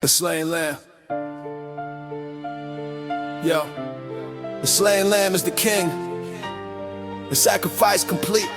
The slain lamb. Yo, the slain lamb is the king. The sacrifice complete.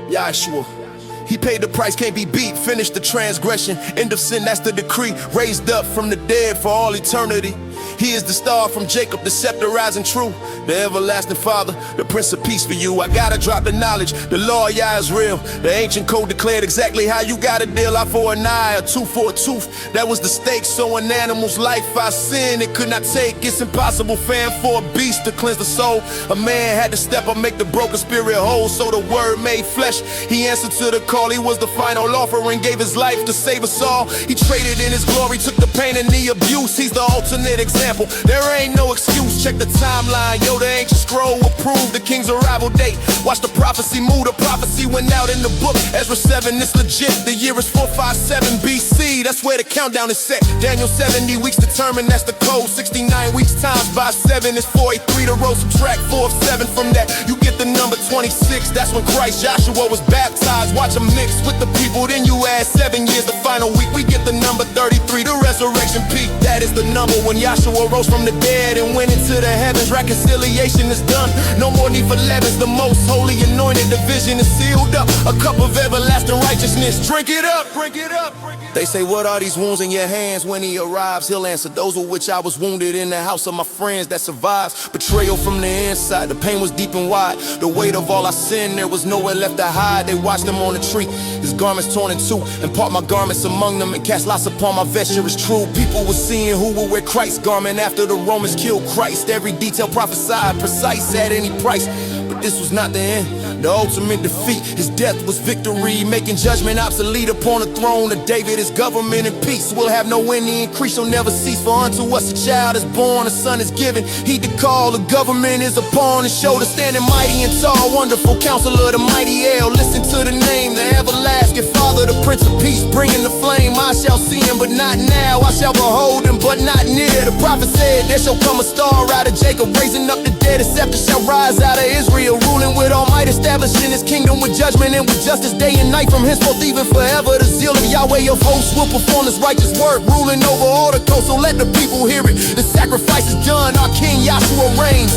YAHSHUA. He paid the price, can't be beat. Finished the transgression, end of sin, that's the decree. Raised up from the dead for all eternity. He is the star from Jacob, the scepter rising true. The everlasting Father, the Prince of Peace for you. I gotta drop the knowledge, the Lord Yah is real. The ancient code declared exactly how you gotta deal. Eye for an eye, a tooth for a tooth. That was the stake, so an animal's life I sin it could not take. It's impossible, fam, for a beast to cleanse the soul. A man had to step up, make the broken spirit whole. So the word made flesh, he answered to the call. He was the final offering, gave his life to save us all. He traded in his glory, took the pain and the abuse. He's the alternate example, there ain't no excuse. Check the timeline, yo, the ancient scroll approved the king's arrival date. Watch the prophecy move, the prophecy went out in the book Ezra 7, it's legit. The year is 457 BC, that's where the countdown is set. Daniel 70 weeks determined, that's the code. 69 weeks times by 7 is 483. The row subtract 4 of 7 from that, you get the number 26. That's when Christ Joshua was baptized. Watch him mix with the people, then you add 7 years. The final week, we get the number 33, the resurrection peak. That is the number when Yahshua rose from the dead and went into the heavens. Reconciliation is done, no more need for leavens. The most holy anointed division is sealed up, a cup of everlasting righteousness. Drink it up, drink it up, drink it up. They say, what are these wounds in your hands? When he arrives, he'll answer, those with which I was wounded in the house of my friends that survives. Betrayal from the inside, the pain was deep and wide. The weight of all our sin, there was nowhere left to hide. They watched him on the tree, his garments torn in two, and part my garments among them, and cast lots upon my vesture. It's true, people were seeing who would wear Christ's garment after the Romans killed Christ. Every detail prophesied, precise at any price. But this was not the end, the ultimate defeat. His death was victory, making judgment obsolete. Upon the throne of David, his government and peace will have no end, the increase shall never cease. For unto us a child is born, a son is given. He to call, the government is upon his shoulder. Standing mighty and tall, wonderful counselor, the mighty El. Listen to the name, the everlasting Father, the Prince of Peace, bringing the flame. I shall see him, but not now. I shall behold him, but not near. The prophet said, there shall come a star out of Jacob, raising up the dead. A scepter shall rise out of Israel, ruling with all might, establishing his kingdom with judgment and with justice day and night. From henceforth even forever, the zeal of Yahweh of hosts will perform his righteous work, ruling over all the coast. So let the people hear it. The sacrifice is done, our King YAHSHUA reigns.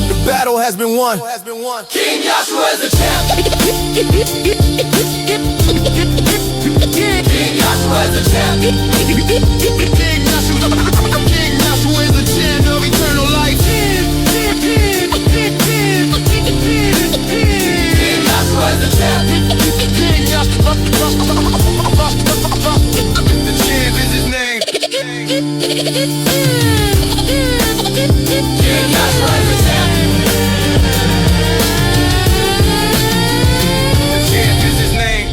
The battle has been won. King YAHSHUA is the champ. King YAHSHUA is the champ. King YAHSHUA is the champ of eternal life. King YAHSHUA is the champ. King YAHSHUA, the champ is his name. King YAHSHUA is the champ. The champ is his name.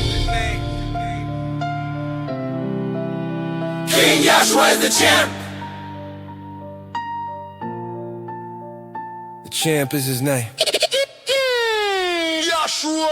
King YAHSHUA is the champ. The champ is his name. YAHSHUA.